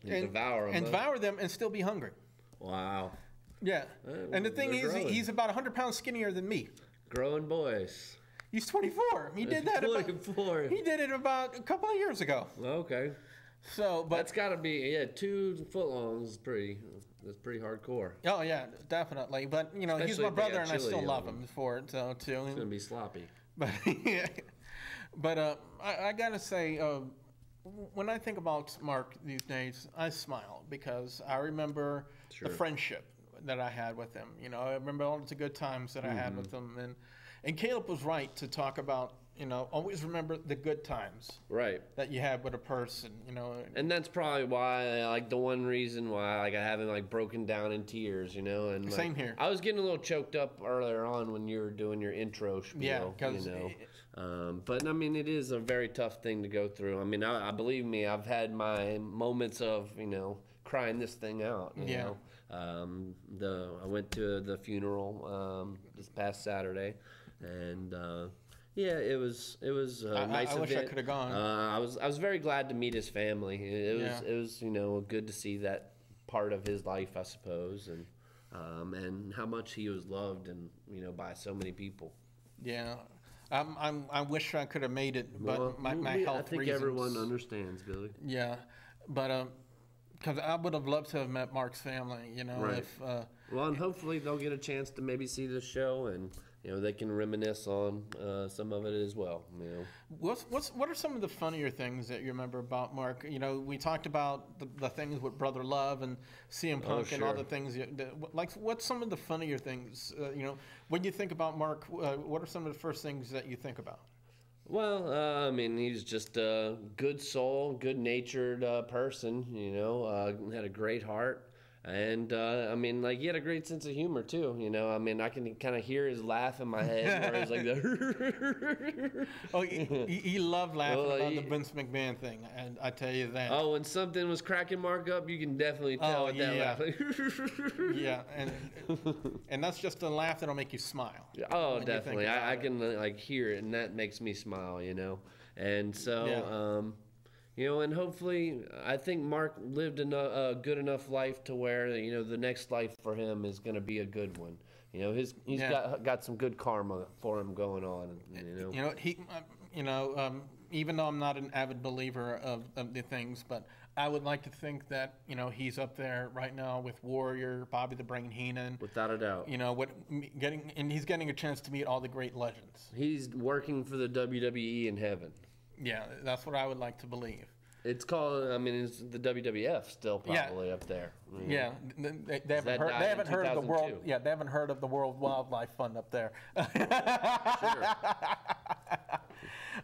devour them and still be hungry. Wow. Yeah, and the thing is, he's about 100 pounds skinnier than me. Growing boys. He's 24. He did that. 24. He did it about a couple of years ago. Okay. So, but that's got to be 2 foot long is pretty. That's pretty hardcore. Oh yeah, definitely. But especially he's my brother, and I still love him for it. So too. It's gonna be sloppy. But I gotta say, when I think about Mark these days, I smile because I remember the friendship that I had with him. I remember all the good times that I had with him, and Caleb was right to talk about. Always remember the good times. Right. That you had with a person. And that's probably why, the one reason why, I haven't broken down in tears. And same here. I was getting a little choked up earlier on when you were doing your intro spiel. Yeah, because but I mean, it is a very tough thing to go through. I mean, I believe me, I've had my moments of crying this thing out. You know? I went to the funeral this past Saturday, and yeah, it was a nice event. I wish I could have gone. I was very glad to meet his family. It was good to see that part of his life, I suppose, and how much he was loved and by so many people. Yeah. I wish I could have made it, but my health I think reasons. Everyone understands, Billy. Yeah, but because I would have loved to have met Mark's family, Right. If well, and hopefully they'll get a chance to maybe see the show, and they can reminisce on some of it as well. What are some of the funnier things that you remember about Mark? We talked about the things with Brother Love and CM Punk and all the things. What's some of the funnier things? When you think about Mark, what are some of the first things that you think about? Well, I mean, he's just a good soul, good-natured person, had a great heart. And, I mean, he had a great sense of humor, too, I mean, I can kind of hear his laugh in my head where he's like the Oh, he loved laughing about the Vince McMahon thing, and I tell you that. Oh, when something was cracking Mark up, you can definitely tell with that laugh. Yeah, and that's just a laugh that'll make you smile. Oh, definitely. I can, hear it, and that makes me smile, And so, And hopefully, I think Mark lived a good enough life to where the next life for him is going to be a good one. He's got some good karma for him going on. Even though I'm not an avid believer of the things, but I would like to think that he's up there right now with Warrior, Bobby the Brain Heenan, without a doubt. He's getting a chance to meet all the great legends. He's working for the WWE in heaven. Yeah, that's what I would like to believe. It's called. It's the WWF still probably up there. Yeah, they haven't heard of the world. Yeah, they haven't heard of the World Wildlife Fund up there. Sure.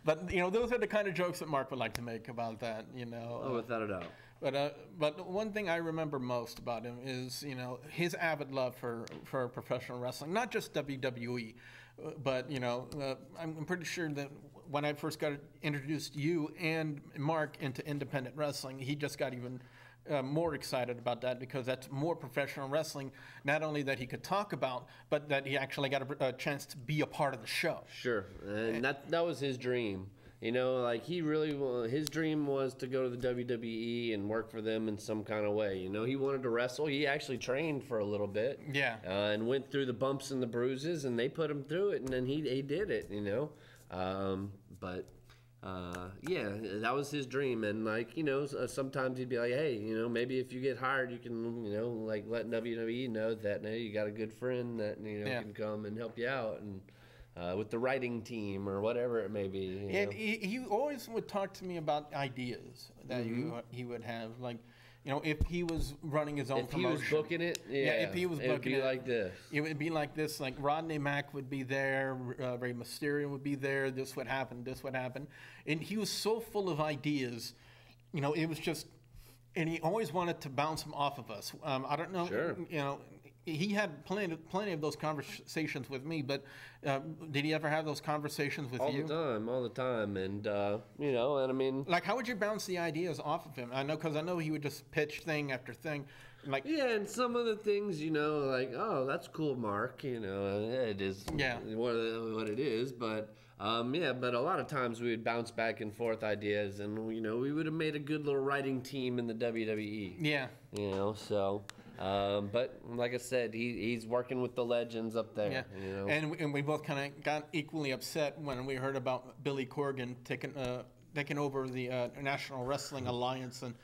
But those are the kind of jokes that Mark would like to make about that. Oh, without a doubt. But one thing I remember most about him is his avid love for professional wrestling, not just WWE, but I'm pretty sure that when I first got introduced you and Mark into independent wrestling, he just got even more excited about that because that's more professional wrestling. Not only that he could talk about, but that he actually got a chance to be a part of the show. Sure, and that was his dream. His dream was to go to the WWE and work for them in some kind of way. He wanted to wrestle. He actually trained for a little bit. Yeah. And went through the bumps and the bruises, and they put him through it, and then he did it. That was his dream. And sometimes he'd be like, hey, maybe if you get hired, you can, let WWE know that you got a good friend that can come and help you out and. With the writing team or whatever it may be. And he always would talk to me about ideas that he would have. If he was running his own promotion. If he was booking it, if he was booking it. It would be like this. It would be like this. Like Rodney Mack would be there. Rey Mysterio would be there. This would happen. This would happen. And he was so full of ideas. It was just, and he always wanted to bounce them off of us. I don't know. Sure. He had plenty of those conversations with me, but did he ever have those conversations with you? All the time, and and I mean, like, how would you bounce the ideas off of him? Because I know he would just pitch thing after thing, and some of the things, oh, that's cool, Mark, it is, what it is, but. But a lot of times we would bounce back and forth ideas, and we would have made a good little writing team in the WWE. Yeah. But like I said, he's working with the legends up there. Yeah. And we both kind of got equally upset when we heard about Billy Corgan taking over the National Wrestling Alliance, and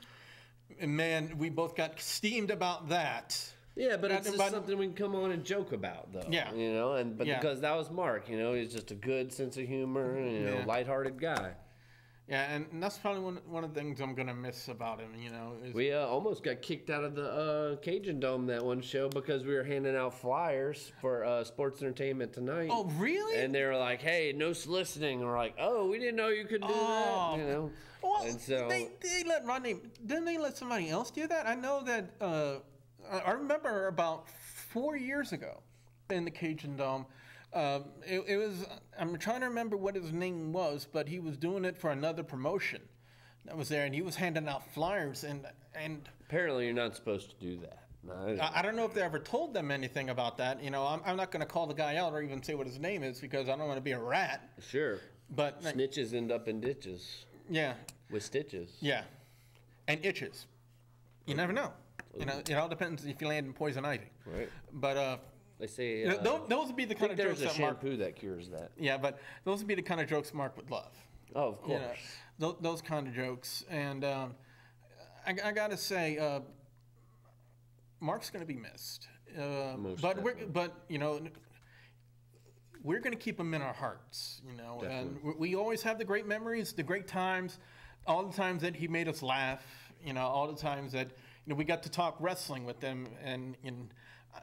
man, we both got steamed about that. Yeah, but it's just something we can come on and joke about, though. Yeah. Because that was Mark, he's just a good sense of humor, lighthearted guy. Yeah, and that's probably one of the things I'm going to miss about him, Is we almost got kicked out of the Cajun Dome that one show because we were handing out flyers for Sports Entertainment Tonight. Oh, really? And they were like, hey, no soliciting. And we're like, oh, we didn't know you could do that, Well, and so they let Rodney, didn't they let somebody else do that? I know that, I remember about 4 years ago in the Cajun Dome, it was, I'm trying to remember what his name was, but he was doing it for another promotion that was there, and he was handing out flyers, and apparently you're not supposed to do that. No, I don't know if they ever told them anything about that. I'm not going to call the guy out or even say what his name is because I don't want to be a rat. Sure. But snitches end up in ditches. Yeah. With stitches. Yeah. And itches. You never know. It all depends if you land in poison ivy. Right. But they say those would be the kind of jokes there's a shampoo that cures that. Yeah, but those would be the kind of jokes Mark would love. Oh, of course. Those kind of jokes, and I gotta say, Mark's gonna be missed. But we're gonna keep him in our hearts. Definitely. And we always have the great memories, the great times, all the times that he made us laugh. All the times that we got to talk wrestling with them, and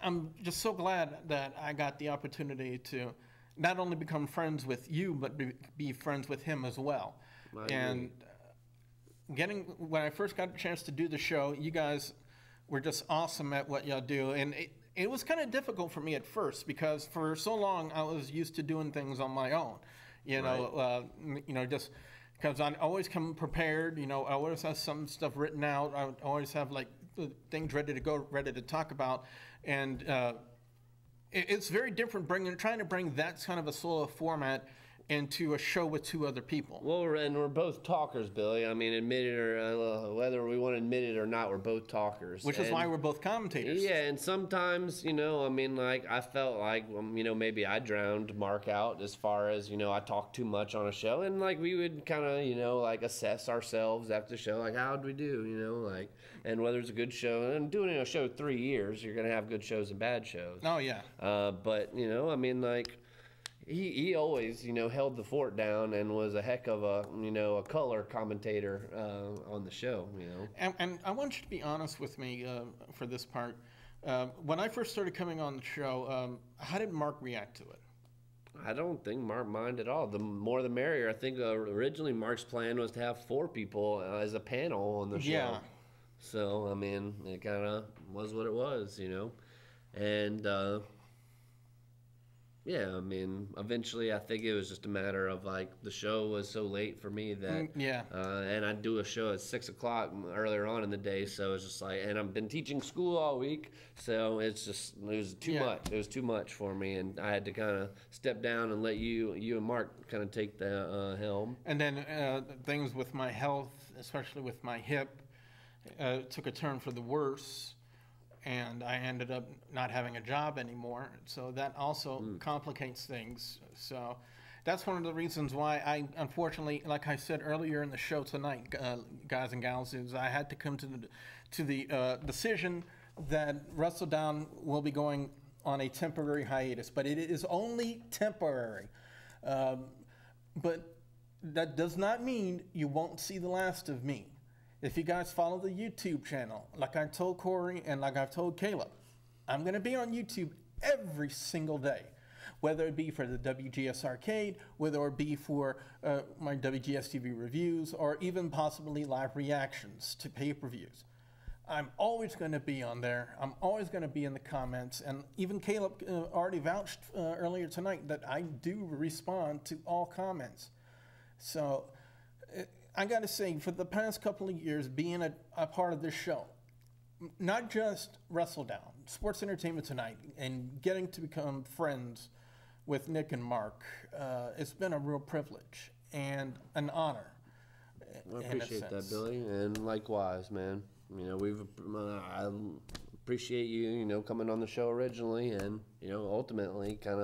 I'm just so glad that I got the opportunity to not only become friends with you, but be friends with him as well. And when I first got a chance to do the show, you guys were just awesome at what y'all do, and it was kind of difficult for me at first because for so long I was used to doing things on my own, just because I always come prepared. I always have some stuff written out. I always have things ready to go, ready to talk about, and it's very different trying to bring that kind of a solo format into a show with two other people. Well, and we're both talkers, Billy. I mean, admit it or whether we want to admit it or not, we're both talkers. Which is why we're both commentators. Yeah, and sometimes, you know, I mean, like, I felt like, you know, maybe I drowned Mark out as far as, you know, I talked too much on a show. And, like, we would kind of, you know, like, assess ourselves after the show. Like, how'd we do, you know, like, and whether it's a good show. And doing a show 3 years, you're going to have good shows and bad shows. Oh, yeah. But, you know, I mean, like... He always, you know, held the fort down and was a heck of a, you know, a color commentator on the show, you know. And I want you to be honest with me for this part. When I first started coming on the show, how did Mark react to it? I don't think Mark minded at all. The more the merrier. I think originally Mark's plan was to have 4 people as a panel on the show. Yeah. So, I mean, it kind of was what it was, you know. And... yeah, I mean, eventually I think it was just a matter of, like, the show was so late for me that... yeah. And I'd do a show at 6 o'clock earlier on in the day, so it's just like... And I've been teaching school all week, so it's just... It was too much. It was too much for me, and I had to kind of step down and let you and Mark kind of take the helm. And then things with my health, especially with my hip, took a turn for the worse. And I ended up not having a job anymore. So that also complicates things. So that's one of the reasons why I, unfortunately, like I said earlier in the show tonight, guys and gals, is I had to come to the decision that WrestleDOWN will be going on a temporary hiatus. But it is only temporary. But that does not mean you won't see the last of me. If you guys follow the YouTube channel, like I told Corey and like I've told Caleb, I'm going to be on YouTube every single day, whether it be for the WGS Arcade, whether it be for my WGS-TV reviews, or even possibly live reactions to pay-per-views. I'm always going to be on there. I'm always going to be in the comments. And even Caleb already vouched earlier tonight that I do respond to all comments. So... I got to say, for the past couple of years, being a part of this show, not just WrestleDOWN, Sports Entertainment Tonight, and getting to become friends with Nick and Mark, it's been a real privilege and an honor. I appreciate that, Billy, and likewise, man. You know, I appreciate you, you know, coming on the show originally, and you know, ultimately, kind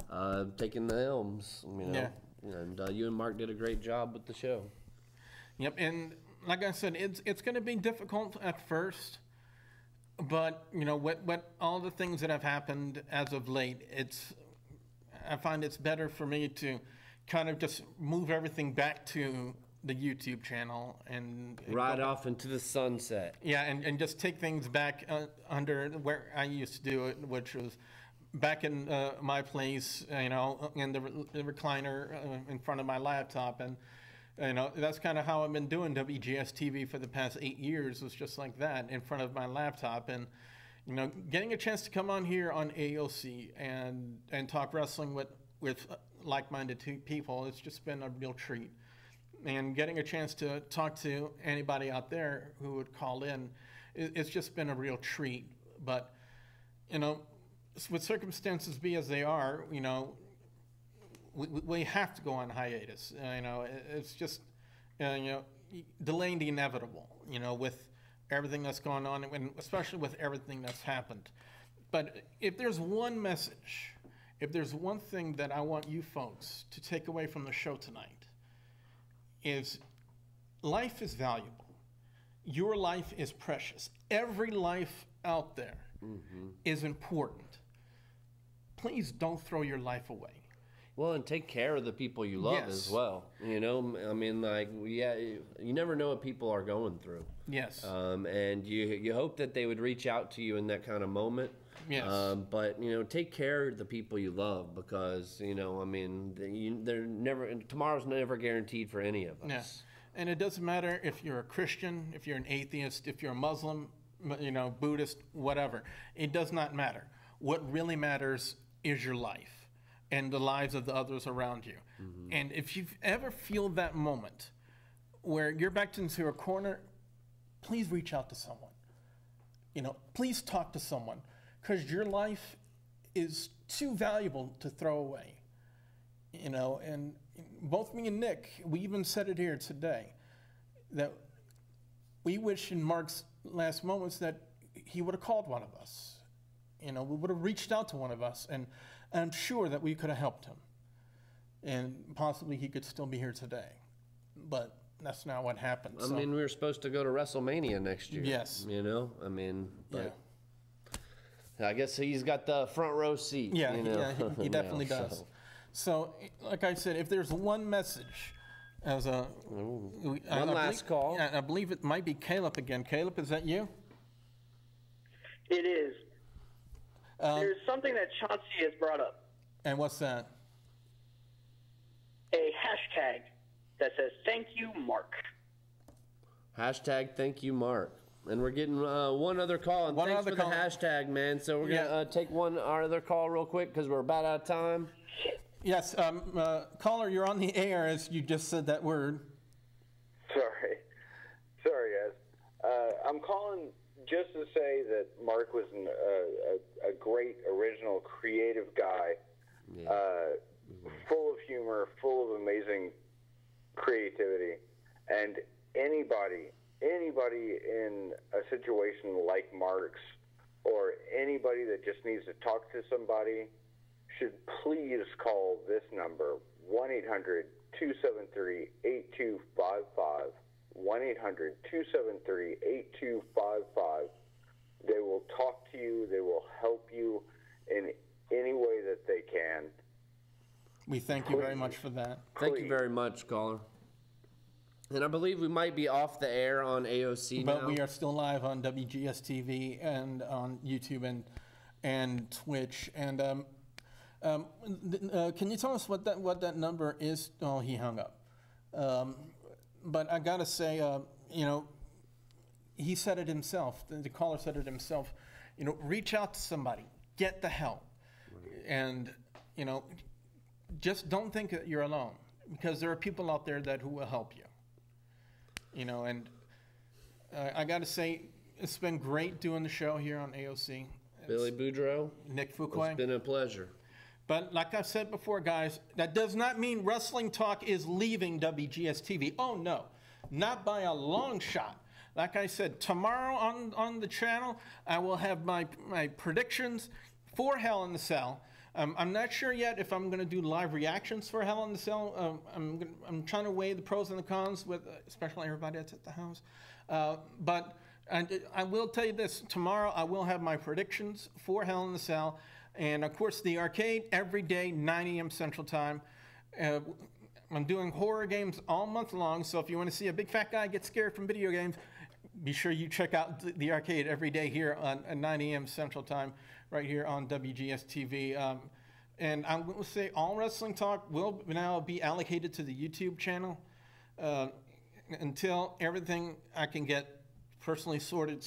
of taking the helms. You know, and you and Mark did a great job with the show. Yep, and like I said, it's going to be difficult at first, but you know what all the things that have happened as of late, I find it's better for me to kind of just move everything back to the YouTube channel and ride off into the sunset. Yeah, and just take things back under where I used to do it, which was back in my place, you know, in the recliner in front of my laptop. And you know, that's kind of how I've been doing WGS-TV for the past 8 years. Was just like that, in front of my laptop. And, you know, getting a chance to come on here on AOC and talk wrestling with like-minded people, it's just been a real treat. And getting a chance to talk to anybody out there who would call in, it's just been a real treat. But, you know, with circumstances be as they are, you know, we have to go on hiatus. You know, it's just, you know, delaying the inevitable, you know, with everything that's going on, and especially with everything that's happened. But if there's one message, if there's one thing that I want you folks to take away from the show tonight, is life is valuable. Your life is precious. Every life out there is important. Please don't throw your life away. Well, and take care of the people you love as well. You know, I mean, like, yeah, you never know what people are going through. Yes. And you hope that they would reach out to you in that kind of moment. Yes. But, you know, take care of the people you love because, you know, I mean, tomorrow's never guaranteed for any of us. Yes. And it doesn't matter if you're a Christian, if you're an atheist, if you're a Muslim, you know, Buddhist, whatever. It does not matter. What really matters is your life and the lives of the others around you. And if you ever feel that moment where you're backed into a corner, please reach out to someone. You know, please talk to someone, because your life is too valuable to throw away. You know, and both me and Nick, we even said it here today, that we wish in Mark's last moments that he would have called one of us. You know, we would have reached out to one of us, and I'm sure that we could have helped him. And possibly he could still be here today. But that's not what happened. I mean, we were supposed to go to WrestleMania next year. Yes. You know, I mean, but yeah. I guess he's got the front row seat. Yeah, you know? yeah, he definitely does. So, like I said, if there's one message, as a last call. I believe it might be Caleb again. Caleb, is that you? It is. There's something that Chauncey has brought up. And what's that? A hashtag that says, "Thank you, Mark." Hashtag thank you, Mark. And we're getting one other call. And thanks for the hashtag, man. So we're going to take our other call real quick because we're about out of time. Yes, caller, you're on the air as you just said that word. Sorry, guys. I'm calling just to say that Mark was a great, original, creative guy, full of humor, full of amazing creativity, and anybody in a situation like Mark's, or anybody that just needs to talk to somebody, should please call this number, 1-800-273-8255, 1-800-273-8255. They will talk to you. They will help you in any way that they can. We thank you very much for that. Thank you very much, caller. And I believe we might be off the air on AOC now. But we are still live on WGS-TV and on YouTube and Twitch. And can you tell us what that number is? Oh, he hung up. But I gotta say, you know, he said it himself. The caller said it himself. You know, reach out to somebody, get the help, and you know, just don't think that you're alone, because there are people out there who will help you. You know, and I gotta say, it's been great doing the show here on AOC. Billy Boudreaux, Nick Fuquay. It's been a pleasure. But like I've said before, guys, that does not mean Wrestling Talk is leaving WGS-TV. Oh, no, not by a long shot. Like I said, tomorrow on the channel, I will have my predictions for Hell in the Cell. I'm not sure yet if I'm going to do live reactions for Hell in the Cell. I'm trying to weigh the pros and the cons with especially everybody that's at the house. But I will tell you this, tomorrow I will have my predictions for Hell in the Cell. And, of course, the arcade every day, 9 a.m. Central Time. I'm doing horror games all month long, so if you want to see a big fat guy get scared from video games, be sure you check out the arcade every day here on 9 a.m. Central Time, right here on WGS-TV. And I'm going to say all Wrestling Talk will now be allocated to the YouTube channel until everything I can get personally sorted.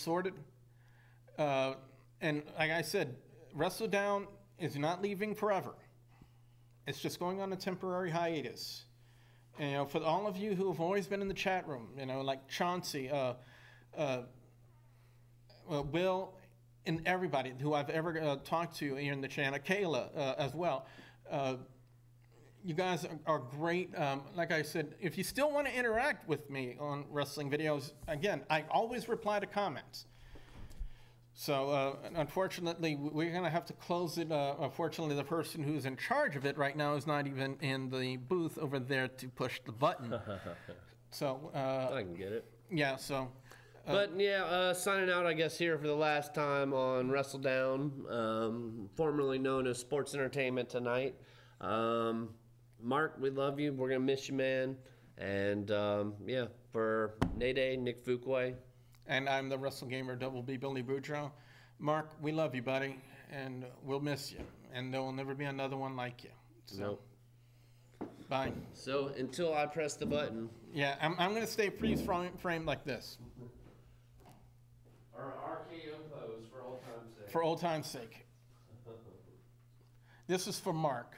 And like I said, WrestleDOWN is not leaving forever. It's just going on a temporary hiatus. And, you know, for all of you who have always been in the chat room, you know, like Chauncey, Will, and everybody who I've ever talked to here in the channel, Kayla as well. You guys are great. Like I said, if you still want to interact with me on wrestling videos, again, I always reply to comments. So, unfortunately, we're going to have to close it. Unfortunately, the person who's in charge of it right now is not even in the booth over there to push the button. So, I can get it. Yeah, so. But, yeah, signing out, I guess, here for the last time on WrestleDOWN, formerly known as Sports Entertainment Tonight. Mark, we love you. We're going to miss you, man. And, yeah, for Nayday, Nick Fuquay. And I'm the WrestleGamer Double B, Billy Boudreaux. Mark, we love you, buddy, and we'll miss you. And there will never be another one like you. So, nope. Bye. So until I press the button. Yeah, I'm going to stay freeze framed like this. Or RKO pose for old time's sake. For old time's sake. This is for Mark.